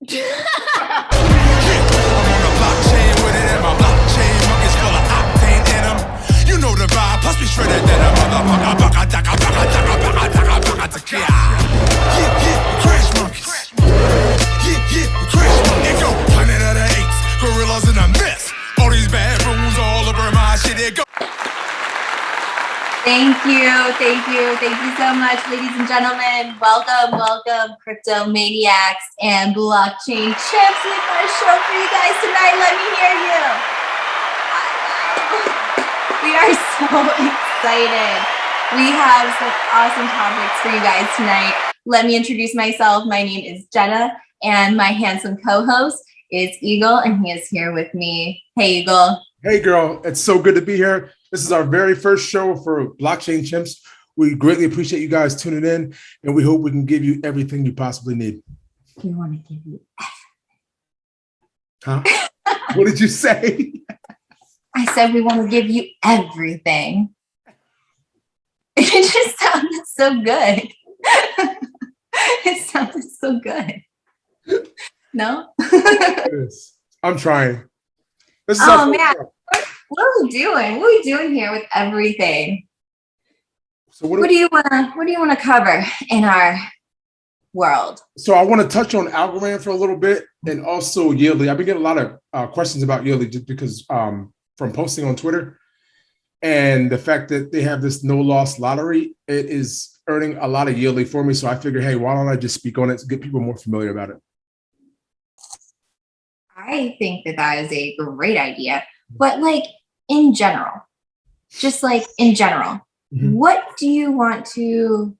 I'm on the blockchain with it, and my blockchain MONKEYZ full of octane in 'em. You know the vibe, plus we shredded than a motherfucker. Crash monkeys. Crash monkeys. It go 100 of the eights, gorillas in a mess. All these bad rules all over my shit. It go. Thank you so much, ladies and gentlemen. Welcome, crypto maniacs and blockchain chips. We've got a show for you guys tonight. Let me hear you. We are so excited. We have some awesome topics for you guys tonight. Let me introduce myself. My name is Jenna, and my handsome co-host is Eagle, and he is here with me. Hey, Eagle. Hey, girl. It's so good to be here. This is our very first show for Blockchain Chimps. We greatly appreciate you guys tuning in, and we hope we can give you everything you possibly need. We want to give you everything. Huh? What did you say? I said we want to give you everything. It just sounded so good. It sounded so good. No? I'm trying. This is man. What are we doing? What are we doing here with everything? So what do you want to cover in our world? So I want to touch on Algorand for a little bit, and also Yearly. I've been getting a lot of questions about Yearly just because from posting on Twitter, and the fact that they have this no loss lottery, it is earning a lot of Yearly for me. So I figured, hey, why don't I just speak on it to get people more familiar about it? I think that is a great idea, but like in general, what do you want to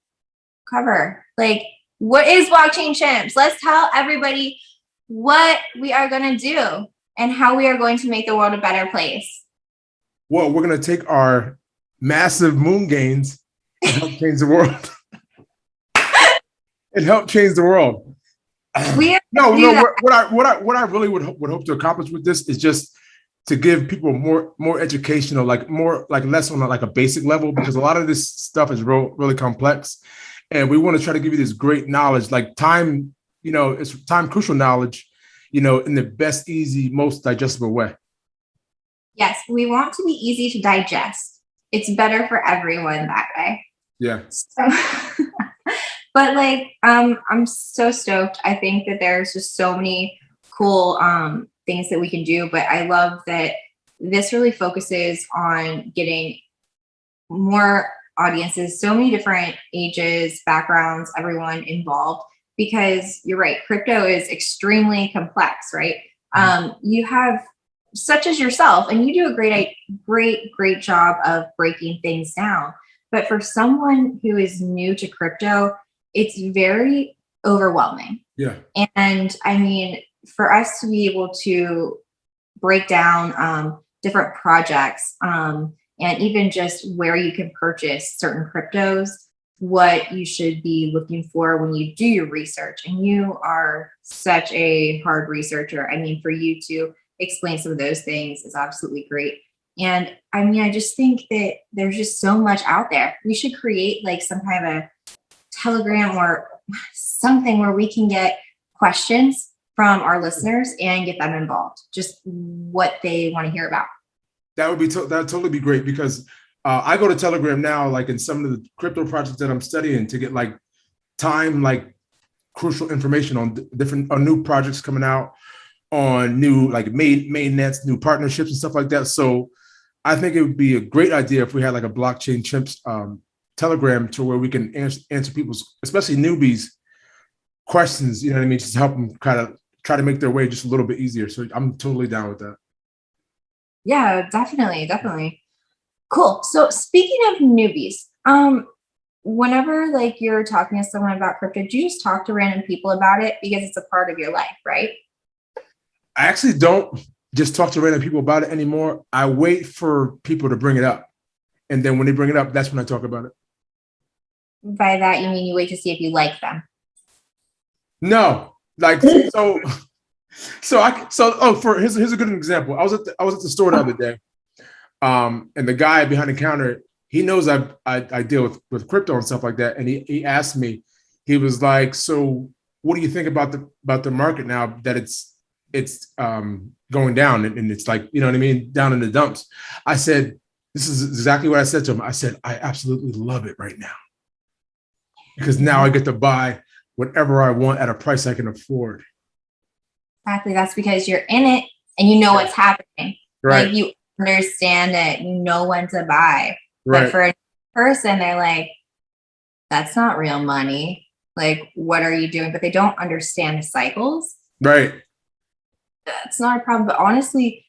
cover? Like, what is blockchain chimps? Let's tell everybody what we are going to do and how we are going to make the world a better place. Well, we're going to take our massive moon gains and help change the world. What I really would hope to accomplish with this is just to give people more educational, less on a basic level, because a lot of this stuff is really complex, and we want to try to give you this great knowledge, like time, it's time crucial knowledge, in the best, easy, most digestible way. Yes, we want to be easy to digest. It's better for everyone that way. Yeah. So, but I'm so stoked. I think that there's just so many cool things that we can do, but I love that this really focuses on getting more audiences, so many different ages, backgrounds, everyone involved, because you're right, crypto is extremely complex, right? You have such as yourself, and you do a great job of breaking things down. But for someone who is new to crypto, it's very overwhelming. Yeah. And I mean, for us to be able to break down different projects and even just where you can purchase certain cryptos, what you should be looking for when you do your research. And you are such a hard researcher. I mean, for you to explain some of those things is absolutely great. And I mean, I just think that there's just so much out there. We should create like some kind of a Telegram or something where we can get questions from our listeners and get them involved, just what they want to hear about. That would totally be great, because I go to Telegram now, like in some of the crypto projects that I'm studying, to get crucial information on on new projects coming out, on new main nets, new partnerships and stuff like that. So I think it would be a great idea if we had like a Blockchain Chimps Telegram, to where we can answer people's, especially newbies, questions, you know what I mean, just to help them kind of try to make their way just a little bit easier. So I'm totally down with that. Yeah, definitely. Cool. So speaking of newbies, whenever you're talking to someone about crypto, do you just talk to random people about it because it's a part of your life, right? I actually don't just talk to random people about it anymore. I wait for people to bring it up. And then when they bring it up, that's when I talk about it. By that, you mean you wait to see if you like them? No, here's a good example. I was at the store the other day, and the guy behind the counter, he knows I deal with crypto and stuff like that, and he asked me, he was like, "So what do you think about the market now that it's going down and it's like, you know what I mean, down in the dumps? I said, this is exactly what I said to him. I said, I absolutely love it right now because now I get to buy whatever I want at a price I can afford. Exactly. That's because you're in it and you know what's happening. Right. Like you understand it. You know when to buy. Right. But for a person, they're like, that's not real money. Like, what are you doing? But they don't understand the cycles. Right. That's not a problem. But honestly,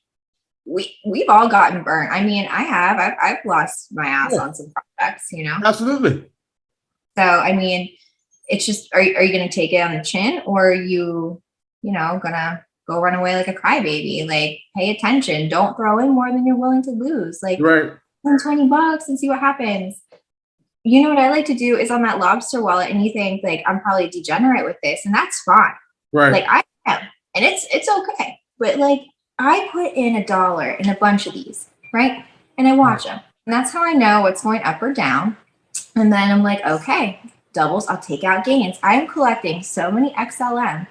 we've all gotten burnt. I mean, I've lost my ass on some projects, you know? Absolutely. So, I mean, it's just, are you going to take it on the chin, or are you gonna go run away like a crybaby? Like, pay attention. Don't throw in more than you're willing to lose. Like, right. $20 and see what happens. You know what I like to do is on that lobster wallet, and you think like I'm probably degenerate with this, and that's fine. Right. Like I am, and it's okay. But like I put in $1 in a bunch of these, right? And I watch them, and that's how I know what's going up or down. And then I'm like, okay, doubles, I'll take out gains. I'm collecting so many XLM,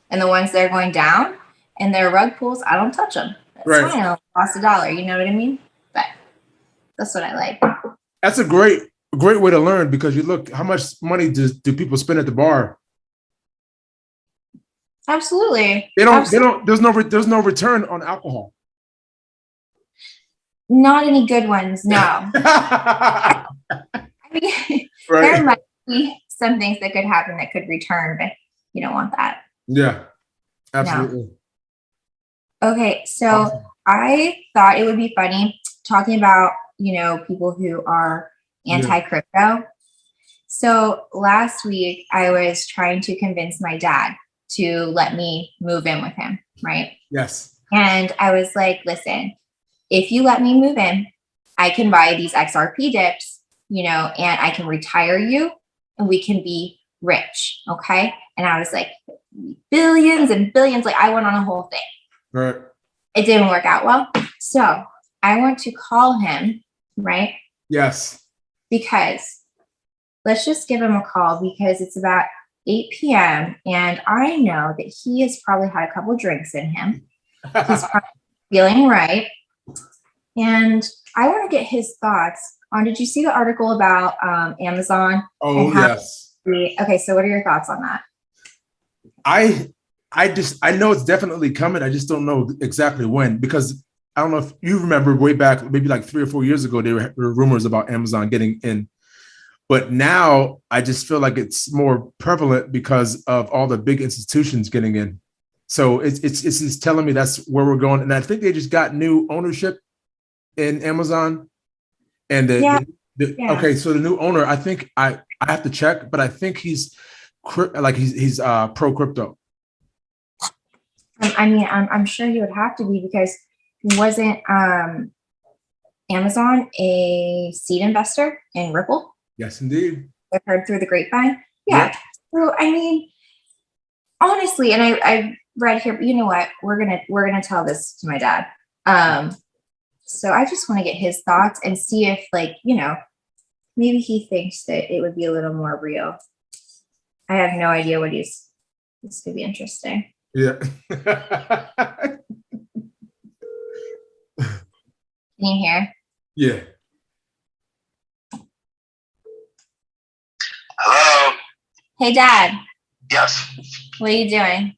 and the ones that are going down and their rug pulls, I don't touch them. That's fine. I lost $1. You know what I mean? But that's what I like. That's a great way to learn, because you look, how much money do people spend at the bar? Absolutely. There's no return on alcohol. Not any good ones, no. I mean, there might be some things that could happen that could return, but you don't want that. Yeah, absolutely. No. Okay, so awesome. I thought it would be funny talking about, people who are anti-crypto. Yeah. So last week I was trying to convince my dad to let me move in with him, right? Yes. And I was like, listen, if you let me move in, I can buy these XRP dips, and I can retire you and we can be rich, okay? And I was like, billions and billions, like I went on a whole thing. Right. It didn't work out well. So I want to call him, right? Yes. Because let's just give him a call, because it's about 8 p.m. and I know that he has probably had a couple drinks in him. He's probably feeling right. And I want to get his thoughts on, did you see the article about Amazon? Oh, yes. Okay, so what are your thoughts on that? I know it's definitely coming. I just don't know exactly when, because I don't know if you remember way back, maybe like 3 or 4 years ago, there were rumors about Amazon getting in. But now I just feel like it's more prevalent because of all the big institutions getting in. So it's telling me that's where we're going. And I think they just got new ownership in Amazon. And okay, so the new owner, I think I have to check, but I think he's pro crypto. I mean, I'm sure you would have to be, because wasn't Amazon a seed investor in Ripple? Yes, indeed. I've heard through the grapevine. Yeah. So I mean, honestly, and I read here, but you know what? We're gonna tell this to my dad. So I just want to get his thoughts and see if, maybe he thinks that it would be a little more real. I have no idea what this could be interesting. Yeah. Can you hear? Yeah. Hello. Hey, Dad. Yes. What are you doing?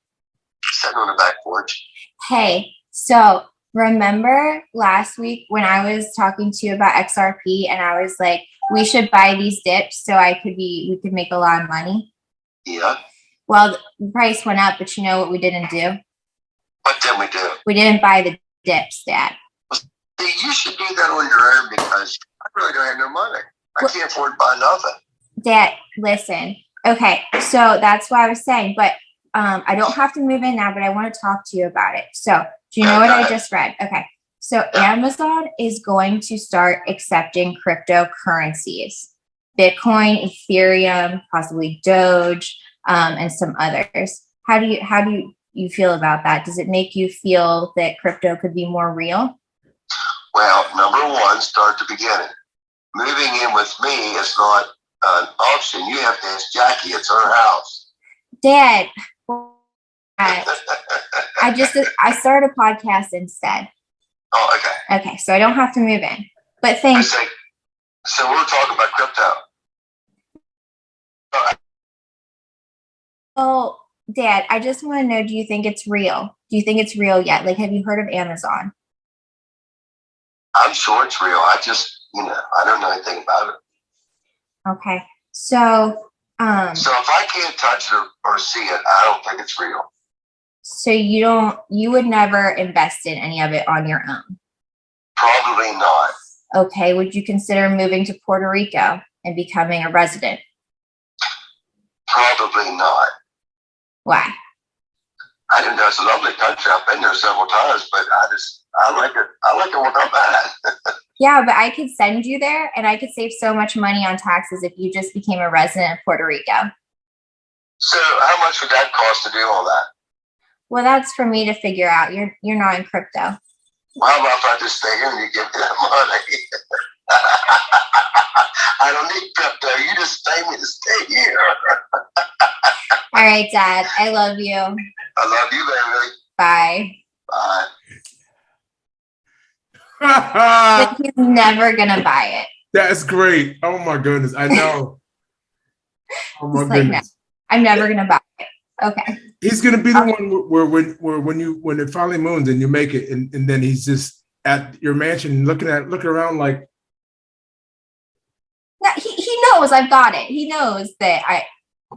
Sitting on the back porch. Hey, so remember last week when I was talking to you about XRP and I was like, we should buy these dips so we could make a lot of money? Yeah. Well, the price went up, but you know what we didn't do? What did we do? We didn't buy the dips, Dad. See, you should do that on your own, because I really don't have no money. I can't afford to buy nothing. Dad, listen. Okay, so that's what I was saying, but I don't have to move in now, but I want to talk to you about it. So do you know what I just read? Okay, so Amazon is going to start accepting cryptocurrencies. Bitcoin, Ethereum, possibly Doge, and some others. How do you feel about that? Does it make you feel that crypto could be more real? Well, number one, start at the beginning. Moving in with me is not an option. You have to ask Jackie. It's her house. Dad, I started a podcast instead. Oh, okay. Okay, so I don't have to move in. But I thanks. say, so we're talking about crypto. Oh, Dad, I just want to know, do you think it's real? Do you think it's real yet? Like, have you heard of Amazon? I'm sure it's real. I just, I don't know anything about it. Okay. So, So if I can't touch it or see it, I don't think it's real. so you would never invest in any of it on your own? Probably not. Okay. Would you consider moving to Puerto Rico and becoming a resident? Probably not. Why? I don't know. It's a lovely country. I've been there several times, but I like it. I like it where I'm at. Yeah, but I could send you there and I could save so much money on taxes if you just became a resident of Puerto Rico. So how much would that cost to do all that? Well, that's for me to figure out. You're not in crypto. Well, how about if I just stay here and you give me that money? I don't need crypto. You just pay me to stay here. All right, Dad. I love you. I love you, baby. Bye. Bye. But he's never gonna buy it. That's great. Oh my goodness. I know. Oh my He's like, goodness. no, I'm never gonna buy it. Okay. He's gonna be the one where when it finally moons and you make it, and then he's just at your mansion looking around like. No, he knows I've got it. He knows that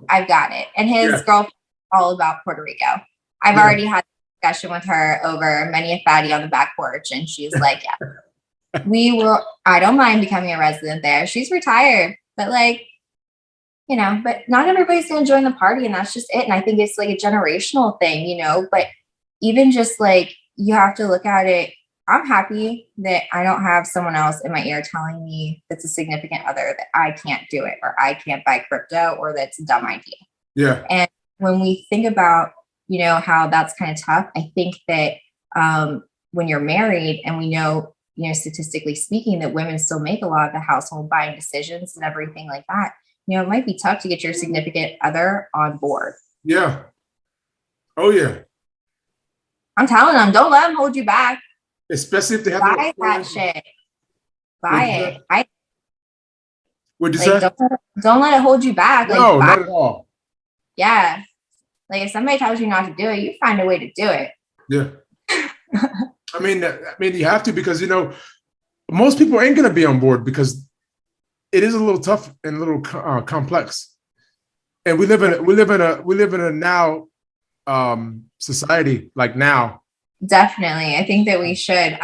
I've got it. And his girlfriend is all about Puerto Rico. I've already had a discussion with her over many a fatty on the back porch, and she's like, yeah, I don't mind becoming a resident there. She's retired, but but not everybody's going to join the party, and that's just it. And I think it's like a generational thing, but even just like, you have to look at it. I'm happy that I don't have someone else in my ear telling me that's a significant other that I can't do it, or I can't buy crypto, or that's a dumb idea. Yeah. And when we think about, how that's kind of tough, I think that when you're married, and we know, statistically speaking, that women still make a lot of the household buying decisions and everything like that, it might be tough to get your significant other on board. Yeah. Oh yeah. I'm telling them, don't let them hold you back. Especially if they have buy that shit. Buy it. What'd you say? Don't let it hold you back. No, not at all. Yeah. Like, if somebody tells you not to do it, you find a way to do it. Yeah. I mean, you have to, because most people ain't gonna be on board because it is a little tough and a little complex. And we live in a now society, like now. Definitely. I think that we should.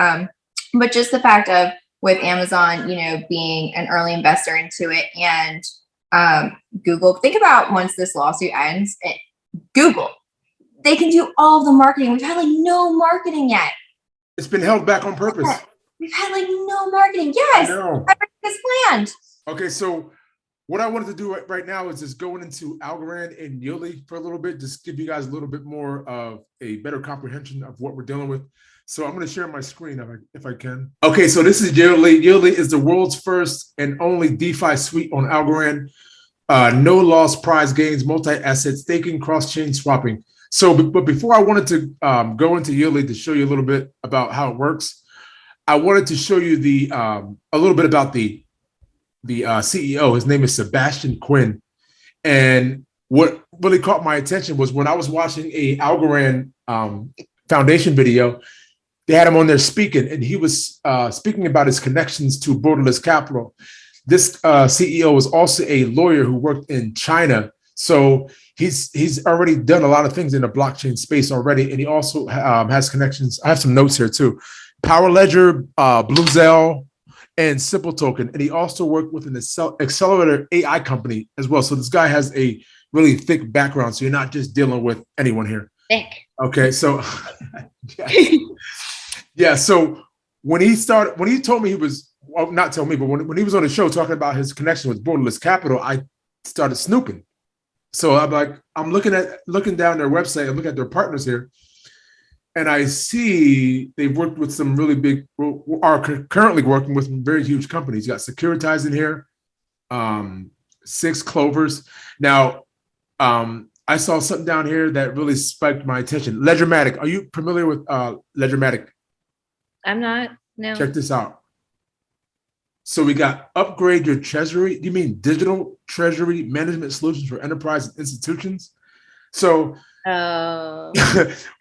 But just the fact of, with Amazon, being an early investor into it, and Google, think about, once this lawsuit ends, Google, they can do all the marketing. We've had no marketing yet. It's been held back on purpose. We've had no marketing. Yes. Everything is planned. Okay, so what I wanted to do right now is just going into Algorand and Yuli for a little bit, just give you guys a little bit more of a better comprehension of what we're dealing with. So I'm going to share my screen if I can. Okay, so this is Yuli. Yuli is the world's first and only DeFi suite on Algorand. No loss prize gains, multi-asset staking, cross-chain swapping. So, but before I wanted to go into Yuli to show you a little bit about how it works, I wanted to show you a little bit about the CEO. His name is Sebastian Quinn. And what really caught my attention was when I was watching a Algorand Foundation video, they had him on there speaking, and he was speaking about his connections to Borderless Capital. This CEO was also a lawyer who worked in China. So he's already done a lot of things in the blockchain space already. And he also has connections. I have some notes here too. Power Ledger, Bluezell, and Simple Token. And he also worked with an accelerator AI company as well. So this guy has a really thick background. So you're not just dealing with anyone here. Thick. Okay. So yeah. So when he told me he was, well, not tell me, but when he was on the show talking about his connection with Borderless Capital, I started snooping. So I'm looking down their website and look at their partners here. And I see they've worked with some really big, are currently working with some very huge companies. You got Securitize in here, 6 Clovers. Now, I saw something down here that really spiked my attention. Ledgermatic. Are you familiar with Ledgermatic? I'm not. No. Check this out. So we got upgrade your treasury. You mean digital treasury management solutions for enterprise and institutions? So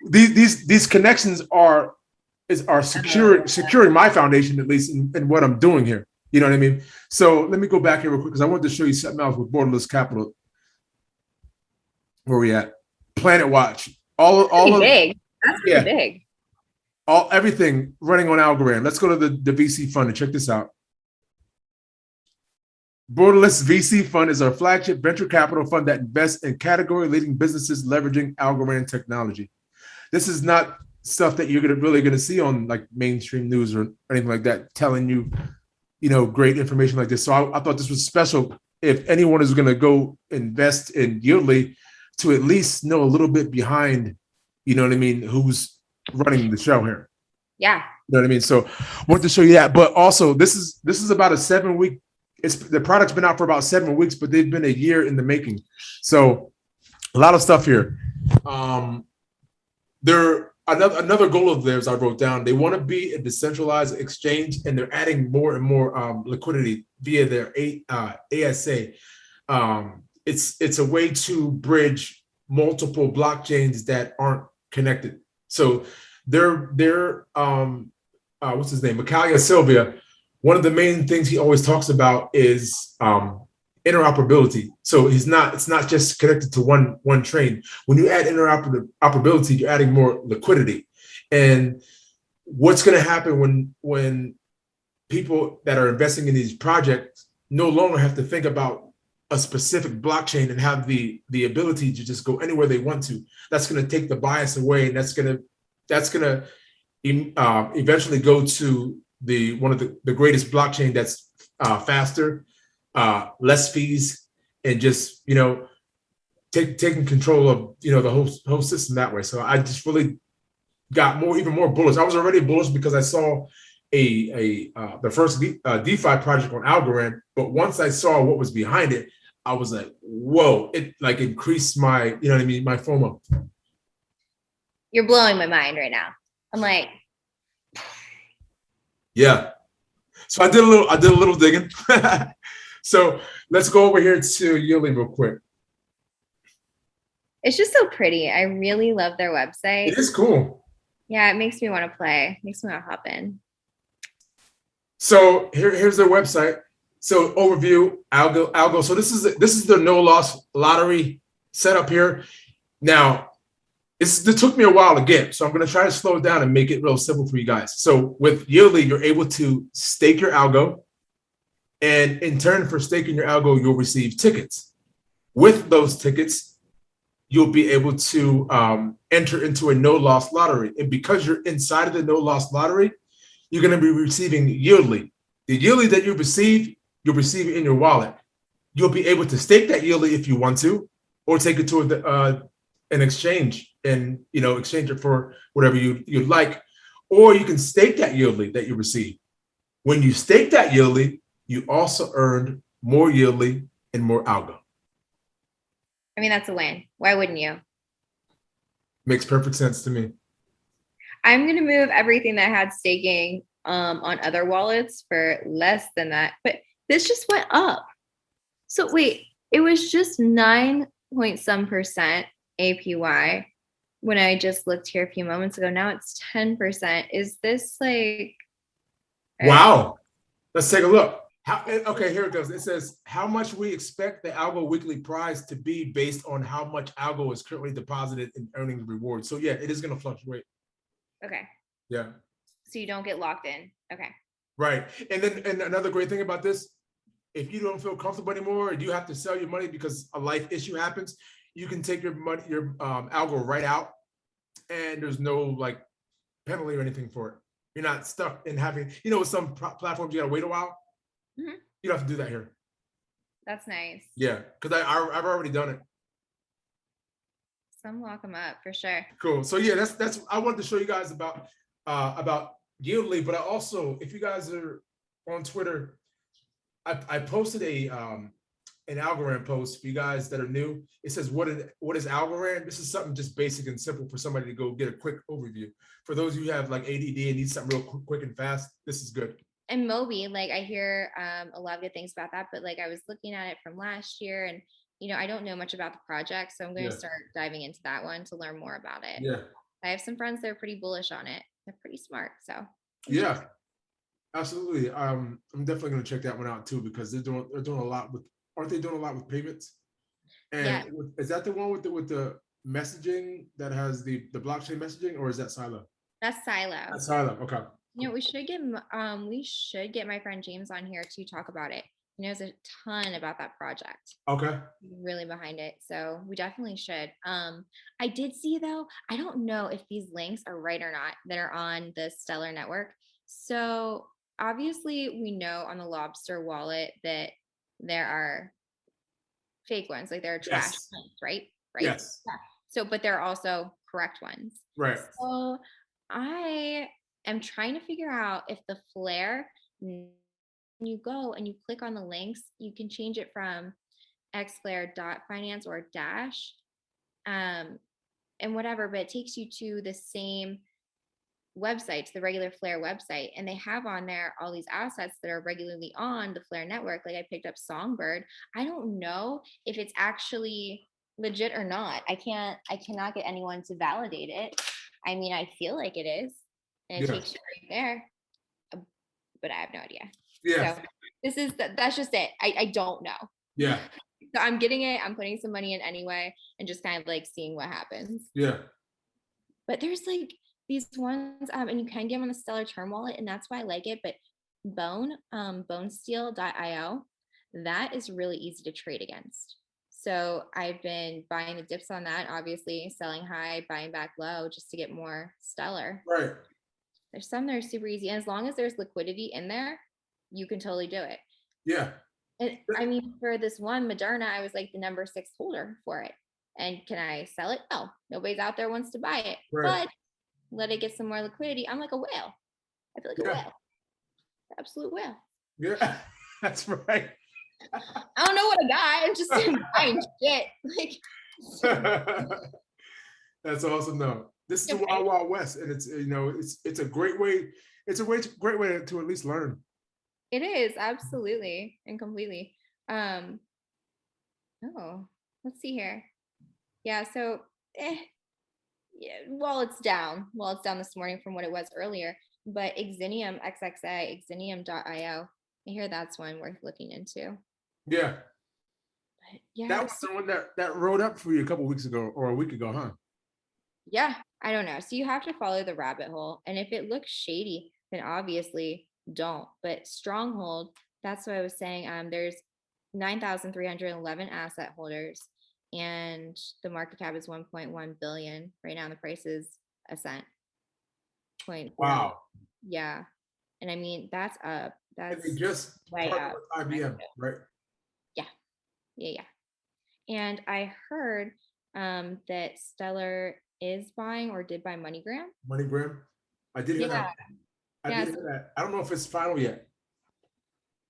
these connections are securing my foundation, at least in what I'm doing here. You know what I mean? So let me go back here real quick because I wanted to show you something else with Borderless Capital. Where we at? Planet Watch. All of big. That's pretty big. Everything running on Algorand. Let's go to the VC fund and check this out. Borderless VC Fund is our flagship venture capital fund that invests in category-leading businesses leveraging Algorand technology. This is not stuff that you're really going to see on like mainstream news or anything like that, telling you, great information like this. So I thought this was special. If anyone is going to go invest in Yieldly, to at least know a little bit behind, who's running the show here. Yeah. You know what I mean? So I wanted to show you that. But also, this is about a 7-week. The product's been out for about 7 weeks, but they've been a year in the making. So a lot of stuff here. Another goal of theirs I wrote down. They want to be a decentralized exchange, and they're adding more and more liquidity via their ASA. It's a way to bridge multiple blockchains that aren't connected. So they're what's his name? Micalia Sylvia. One of the main things he always talks about is interoperability. So it's not just connected to one train. When you add interoperability, you're adding more liquidity. And what's going to happen when people that are investing in these projects no longer have to think about a specific blockchain and have the ability to just go anywhere they want to? That's going to take the bias away, and that's going to eventually go to one of the greatest blockchain that's faster, less fees, and just taking control of the whole system that way. So I just really got even more bullish. I was already bullish because I saw the first DeFi project on Algorand, but once I saw what was behind it, I was like, whoa! It like increased my my FOMO. You're blowing my mind right now. I'm like. Yeah. So I did a little digging. So let's go over here to Yieldly real quick. It's just so pretty. I really love their website. It is cool. Yeah, it makes me want to play. Makes me want to hop in. So here's their website. So overview, Algo. So this is the no loss lottery setup here. Now, this took me a while to get, so I'm going to try to slow it down and make it real simple for you guys. So with Yieldly, you're able to stake your algo, and in turn for staking your algo, you'll receive tickets. With those tickets, you'll be able to enter into a no-loss lottery. And because you're inside of the no-loss lottery, you're going to be receiving Yieldly. The Yieldly that you receive, you'll receive it in your wallet. You'll be able to stake that Yieldly if you want to, or take it to an exchange and exchange it for whatever you'd like, or you can stake that Yieldly that you receive. When you stake that Yieldly, you also earned more Yieldly and more algo. I mean, that's a win. Why wouldn't you? Makes perfect sense to me. I'm gonna move everything that had staking on other wallets for less than that, but this just went up. So wait, it was just 9.some% APY when I just looked here a few moments ago. Now it's 10%. Is this like? Wow. Let's take a look. Okay, here it goes. It says how much we expect the algo weekly prize to be based on how much algo is currently deposited in earning reward. So yeah, it is going to fluctuate. Okay. Yeah. So you don't get locked in. Okay. Right. And another great thing about this, if you don't feel comfortable anymore and you have to sell your money because a life issue happens, you can take your money, your algo right out, and there's no like penalty or anything for it. You're not stuck in having, with some platforms you gotta wait a while. Mm-hmm. You don't have to do that here. That's nice. Yeah, because I've already done it. Some lock them up for sure. Cool. So yeah, that's I wanted to show you guys about Yieldly, but I also, if you guys are on Twitter, I posted a an Algorand post for you guys that are new. It says, what is Algorand? This is something just basic and simple for somebody to go get a quick overview. For those of you who have like ADD and need something real quick and fast, this is good. And Moby, like I hear a lot of good things about that, but like I was looking at it from last year and, you know, I don't know much about the project. So I'm going to start diving into that one to learn more about it. Yeah. I have some friends that are pretty bullish on it. They're pretty smart. So yeah, absolutely. I'm definitely going to check that one out too, because they're doing a lot with, aren't they doing a lot with payments? And is that the one with the messaging that has the blockchain messaging, or is that Silo? That's Silo. That's Silo. Okay. You know, we should get my friend James on here to talk about it. He knows a ton about that project. Okay. Really behind it. So we definitely should. I did see though, I don't know if these links are right or not that are on the Stellar network. So obviously we know on the Lobster wallet that there are fake ones, like there are trash ones, right? Right. Yes. Yeah. So, but there are also correct ones. Right. So I am trying to figure out if the Flare, when you go and you click on the links, you can change it from xflare.finance or dash and whatever, but it takes you to the same website, to the regular Flare website, and they have on there all these assets that are regularly on the Flare network. Like I picked up Songbird. I don't know if it's actually legit or not. I cannot get anyone to validate it. I mean, I feel like it is, and it takes you right there, but I have no idea. Yeah. So that's just it. I don't know. Yeah. So I'm getting it. I'm putting some money in anyway, and just kind of like seeing what happens. Yeah. But there's like these ones, and you can get them on the Stellar Term wallet, and that's why I like it. But bonesteel.io, that is really easy to trade against. So I've been buying the dips on that, obviously selling high, buying back low, just to get more Stellar. Right. There's some that are super easy, and as long as there's liquidity in there, you can totally do it. Yeah. And I mean, for this one Moderna, I was like the number 6 holder for it. And can I sell it? No, nobody's out there wants to buy it. Right. But let it get some more liquidity. I'm like a whale. I feel like a whale. Absolute whale. Yeah, that's right. I don't know what I got. I'm just buying shit. Like that's awesome though. This is the Wild Wild West, and it's, you know, it's a great way. It's a great way to at least learn. It is, absolutely and completely. Oh, let's see here. Yeah, so well, it's down this morning from what it was earlier, but Xenium XXA, Xenium.io, I hear that's one worth looking into. Yeah. But yeah, that was the one that rode up for you a couple weeks ago or a week ago, huh? Yeah, I don't know. So you have to follow the rabbit hole, and if it looks shady, then obviously don't. But Stronghold, that's what I was saying. There's 9,311 asset holders, and the market cap is 1.1 billion right now. And the price is a cent. Wow. Yeah, and I mean that's up. That's and they just way up. IBM, right? Yeah. And I heard that Stellar is buying or did buy MoneyGram. MoneyGram. I did hear that. I did hear that. I don't know if it's final yet.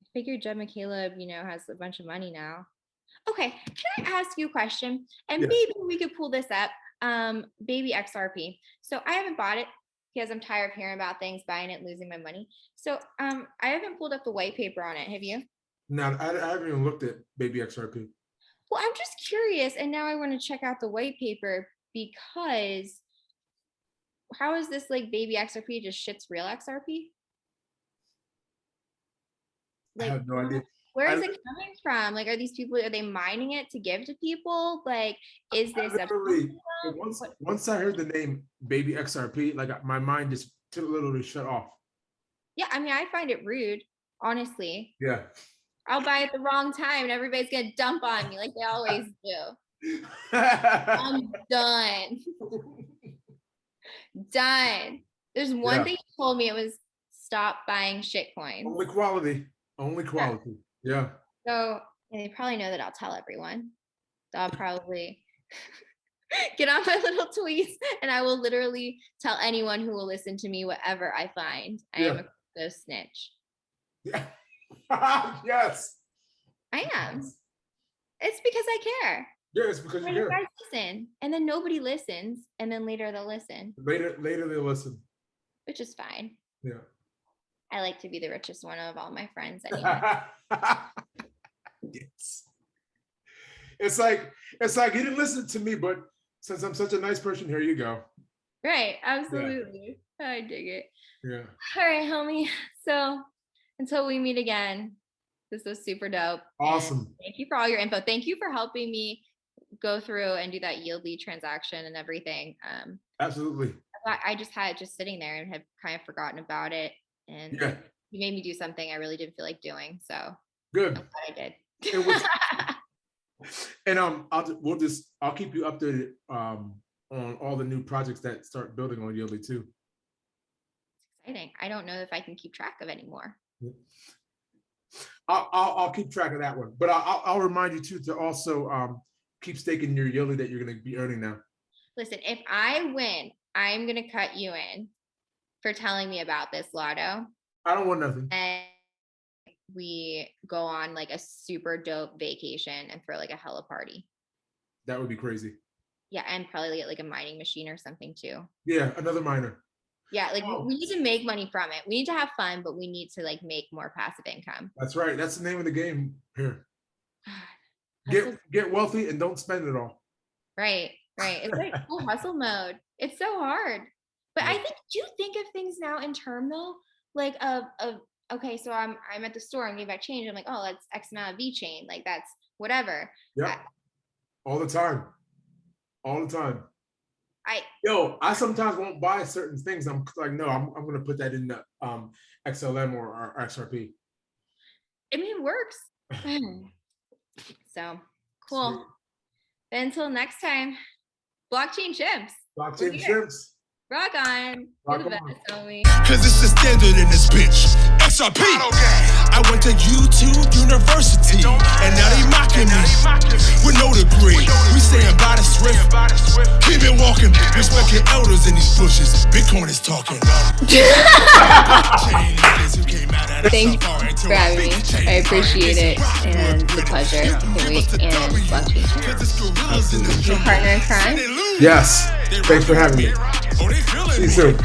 I figured Jed McCaleb, has a bunch of money now. Okay, can I ask you a question? And maybe we could pull this up. Baby XRP. So I haven't bought it because I'm tired of hearing about things, buying it, losing my money. So I haven't pulled up the white paper on it. Have you? No, I haven't even looked at Baby XRP. Well, I'm just curious, and now I want to check out the white paper, because how is this like Baby XRP just shits real XRP? Like, I have no idea. Where is it coming from? Like, are these people, are they mining it to give to people? Like, is this once I heard the name Baby XRP, like my mind just literally shut off. Yeah, I mean, I find it rude, honestly. Yeah. I'll buy at the wrong time and everybody's gonna dump on me like they always do. I'm done. Done. There's one thing you told me, it was stop buying shit coins. Only quality. Yeah. So they probably know that I'll tell everyone. So I'll probably get on my little tweets, and I will literally tell anyone who will listen to me whatever I find. I am a crypto snitch. Yeah. Yes. I am. It's because I care. Yeah, it's because When you're you here. guys listen, and then nobody listens, and then later they'll listen, Later they listen. which is fine. Yeah. I like to be the richest one of all my friends anyway. Yes. It's like you didn't listen to me, but since I'm such a nice person, here you go. Right, absolutely. I dig it. Yeah. All right, homie. So until we meet again, this was super dope. Awesome. And thank you for all your info. Thank you for helping me go through and do that Yieldly transaction and everything. Absolutely. I just had it just sitting there and had kind of forgotten about it. And Yeah. you made me do something I really didn't feel like doing. So Good. I'm glad I did. It was- And I'll keep you updated on all the new projects that start building on Yieldly too. Exciting. I don't know if I can keep track of anymore. I'll keep track of that one, but I'll remind you too to also keep staking your Yieldly that you're going to be earning now. Listen, if I win, I'm gonna cut you in for telling me about this lotto, I don't want nothing. and we go on like a super dope vacation and throw like a hella party. That would be crazy. Yeah, and probably get like a mining machine or something too. Yeah, another miner. Yeah, like Oh. we need to make money from it. We need to have fun, but we need to like make more passive income. That's right. That's the name of the game here. Hustle- Get wealthy and don't spend it all. Right. It's like full hustle mode. It's so hard. But I Yeah. think, do you think of things now in term though? Like of okay, so I'm at the store, I'm getting back change. I'm like, oh, that's X amount of V chain. Like that's whatever. Yep. All the time. All the time. I I sometimes won't buy certain things. I'm like, no, I'm gonna put that in the XLM or XRP. I mean it works. So cool. Sweet. Then until next time, blockchain chimps. Blockchain here. chips. Rock on. Rock You're the on. best, homie. Cause it's the standard in this bitch. XRP. I went to YouTube University, and now they mocking me with no degree. We saying by the swift, keep it walking. Respect your elders in these bushes. Bitcoin is talking. Thanks for having me. I appreciate it, and it's a pleasure. Can't wait. And blockchain chimps. Your partner in crime. Yes. Thanks for having me. See you soon.